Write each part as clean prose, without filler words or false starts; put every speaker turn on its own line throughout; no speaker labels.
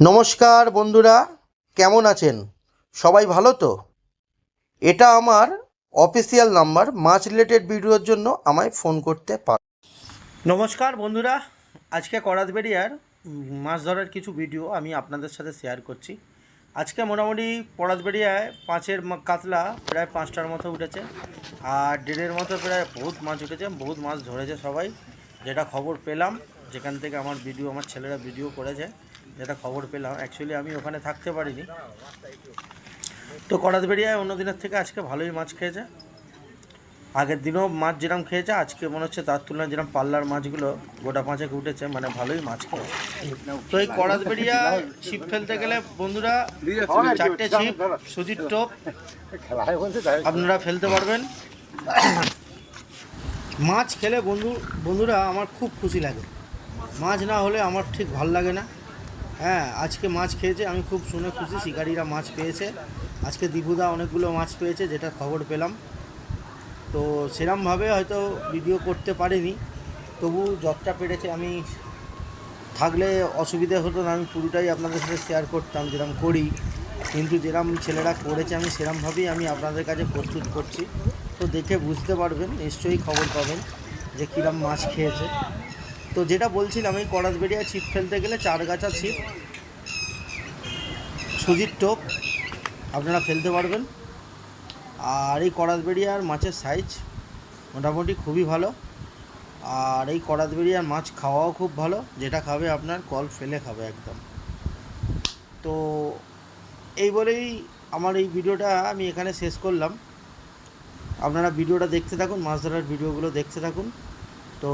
নমস্কার বন্ধুরা, কেমন আছেন? সবাই ভালো তো? এটা আমার অফিসিয়াল নাম্বার। মাছ রিলেটেড ভিডিওর জন্য আমায় ফোন করতে পারেন। নমস্কার বন্ধুরা, আজকে করাতবেড়িয়ার মাছ ধরার কিছু ভিডিও আমি আপনাদের সাথে শেয়ার করছি। আজকে মোটামুটি করাতবেড়িয়ায় পাঁচের কাতলা প্রায় 5টার মতো উঠেছে, আর দেড়ের মতো প্রায় বহুত মাছ উঠেছে, বহুত মাছ ধরেছে সবাই। যেটা খবর পেলাম, যেখান থেকে আমার ছেলেরা ভিডিও করেছে, যেটা খবর পেলাম, অ্যাকচুয়ালি আমি ওখানে থাকতে পারিনি। তো করাতবেড়িয়ায় অন্য দিনের থেকে আজকে ভালোই মাছ খেয়েছে। আগের দিনও মাছ যেরকম খেয়েছে, আজকে মনে হচ্ছে তার তুলনায় যেরকম পাল্লার মাছগুলো গোটা পাঁচেক উঠেছে, মানে ভালোই মাছ খেয়েছে। তো এই করাতবেড়িয়া ছিপ ফেলতে গেলে বন্ধুরা 4টে ছিপ, সুজির টোপ আপনারা ফেলতে পারবেন। মাছ খেলে বন্ধুরা আমার খুব খুশি লাগে। মাছ না হলে আমার ঠিক ভাল লাগে না। হ্যাঁ, আজকে মাছ খেয়েছে, আমি খুব শুনে খুশি। শিকারীরা মাছ পেয়েছে, আজকে দীপুদা অনেকগুলো মাছ পেয়েছে, যেটা খবর পেলাম। তো সেরমভাবে হয়তো ভিডিও করতে পারিনি, তবু যতটা পেরেছে। আমি থাকলে অসুবিধা হতো না, আমি পুরোটাই আপনাদের সাথে শেয়ার করতাম যেরকম করি, কিন্তু যেরকম ছেলেরা করেছে আমি সেরমভাবেই আমি আপনাদের কাছে প্রস্তুত করছি। তো দেখে বুঝতে পারবেন, নিশ্চয়ই খবর পাবেন যে কীরকম মাছ খেয়েছে। তো যেটা বলছিলাম, এই করাতবেড়িয়া ছিপ ফেলতে গেলে 4 গাছা ছিপ, সুজির টোপ আপনারা ফেলতে পারবেন। আর এই করাতবেড়িয়ার মাছের সাইজ মোটামুটি খুবই ভালো, আর এই করাতবেড়িয়ার মাছ খাওয়াও খুব ভালো। যেটা খাবে আপনার কল ফেলে খাবে একদম। তো এই বলেই আমার এই ভিডিওটা আমি এখানে শেষ করলাম। আপনারা ভিডিওটা দেখতে থাকুন, মাছ ধরার ভিডিওগুলো দেখতে থাকুন। তো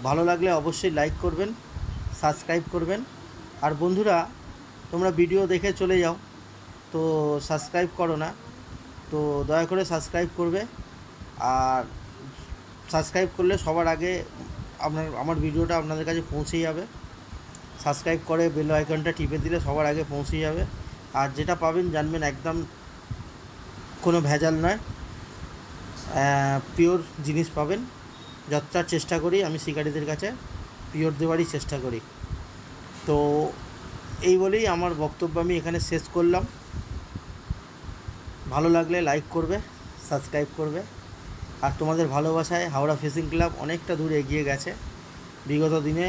ভালো লাগলে অবশ্যই লাইক করবেন, সাবস্ক্রাইব করবেন। আর বন্ধুরা, তোমরা ভিডিও দেখে চলে যাও, তো সাবস্ক্রাইব করো না, তো দয়া করে সাবস্ক্রাইব করবে। আর সাবস্ক্রাইব করলে সবার আগে আমার ভিডিওটা আপনাদের কাছে পৌঁছে যাবে। সাবস্ক্রাইব করে বেল আইকনটা টিপে দিলে সবার আগে পৌঁছে যাবে। আর যেটা পাবেন জানবেন একদম কোনো ভেজাল নয়, পিওর জিনিস পাবেন। যতটা চেষ্টা করি আমি শিকারীদের কাছে পিওর দেওয়ারই চেষ্টা করি। তো এই বলেই আমার বক্তব্য আমি এখানে শেষ করলাম। ভালো লাগলে লাইক করবে, সাবস্ক্রাইব করবে। আর তোমাদের ভালোবাসায় হাওড়া ফিশিং ক্লাব অনেকটা দূর এগিয়ে গেছে, বিগত দিনে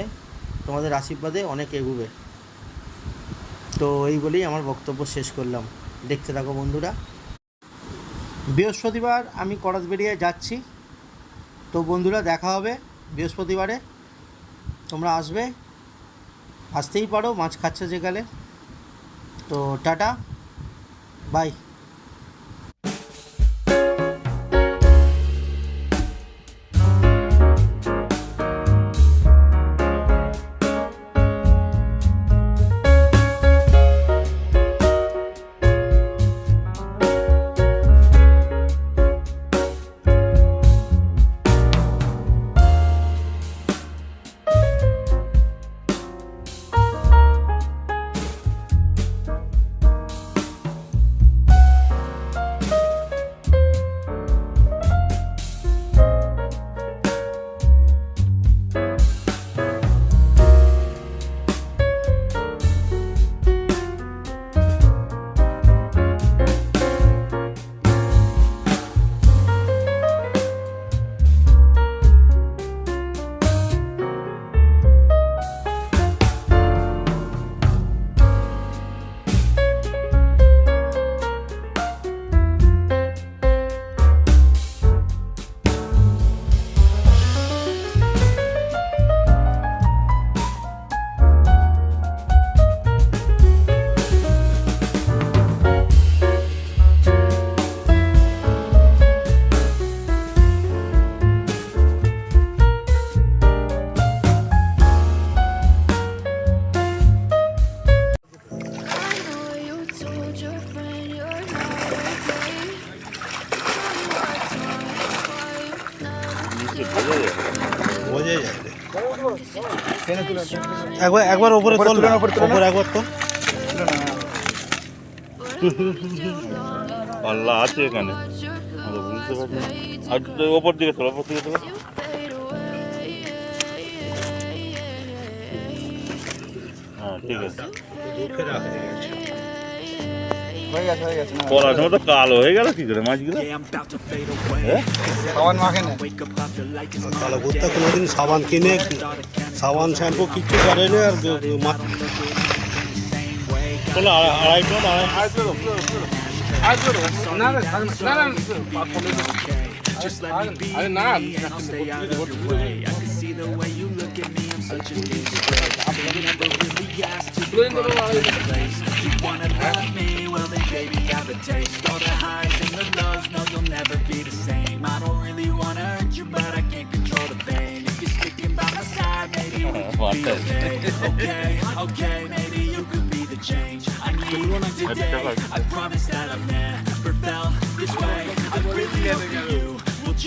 তোমাদের আশীর্বাদে অনেক এগোবে। তো এই বলেই আমার বক্তব্য শেষ করলাম। দেখতে থাকো বন্ধুরা। বৃহস্পতিবার আমি করাতবেড়িয়ায় যাচ্ছি, তো বন্ধুরা দেখা হবে বৃহস্পতিবারে। তোমরা আসতেই পারো, মাছ খাচ্ছে যেখানে। তো টাটা, বাই। একবার উপরে তোল, উপরে একবার তো
পাল্লা আছে এখানে, বুঝতে পারছি। আর ওপর দিকে তোলো, ওপর দিকে তোলো। হ্যাঁ হ্যাঁ ঠিক আছে।
হয়ে গেছে না
পড়ার সময় তো কালো হয়ে গেল কি করে মাছগুলো?
সাবান মাখে না
তাহলে ঘুরতে কোনোদিন সাবান কিনে সাবান শ্যাম্পু কিচ্ছু করেনি আর বলে আড়াই টন
না আরে না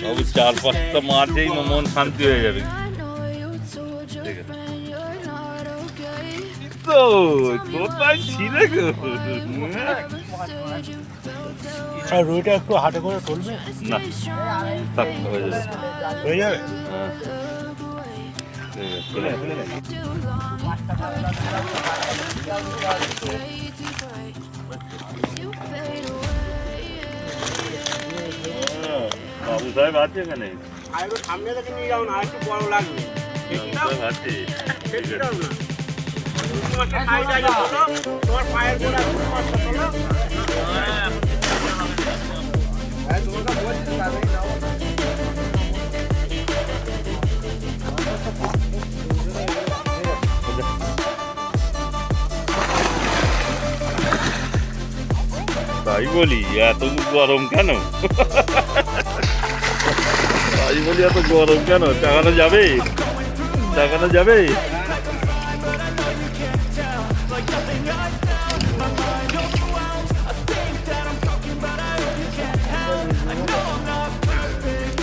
তবে 4-5টা মাছেই মন শান্তি হয়ে যাবে। ঠিক আছে তো কোথায় ছিলে গো?
আর রুইটা একটু হাটে করে তুলবে
না থাক, হয়ে যাবে।
হয়ে যাবে
হ্যাঁ ঠিক আছে, চলে আয়। বাবু সাহেব আছে এখানে?
সামনে থেকে নিয়ে যাও না আর একটু বড় লাগবে
বাবু সাহেব আছে। ঠিক আছে।
তোমার পায়ের গোড়া
তাই বলি এত গরম কেন? তাই বলি এত গরম কেন? টাকানো যাবে? টাকানো যাবে?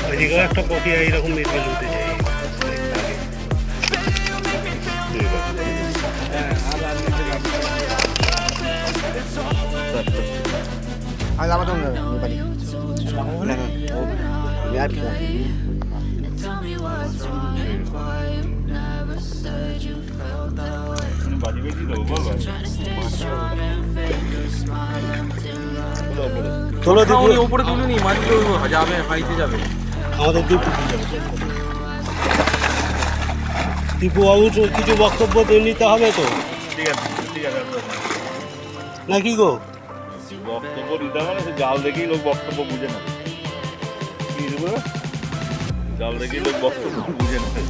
ওইদিকেও একটা পটিয়া এইরকম মেটে লুটে যায়
ঠিক আছে।
আজ আবার তোমরা বাড়ি আর কি
বাড়ি বেশি দেবো বল ভাই।
তোলো দীপু
উপরে তুলে নি মাছগুলো যাবে হাইতে যাবে
আমাদের দীপু দীপু বাবু কিছু বক্তব্য দিয়ে নিতে হবে তো
ঠিক আছে ঠিক আছে।
নাকি গো
বক্তব্য দিতে হবে না, সে জাল দেখেই লোক বক্তব্য বুঝে নেবে। কি দেবো? জাল দেখেই লোক বক্তব্য বুঝে নেবে।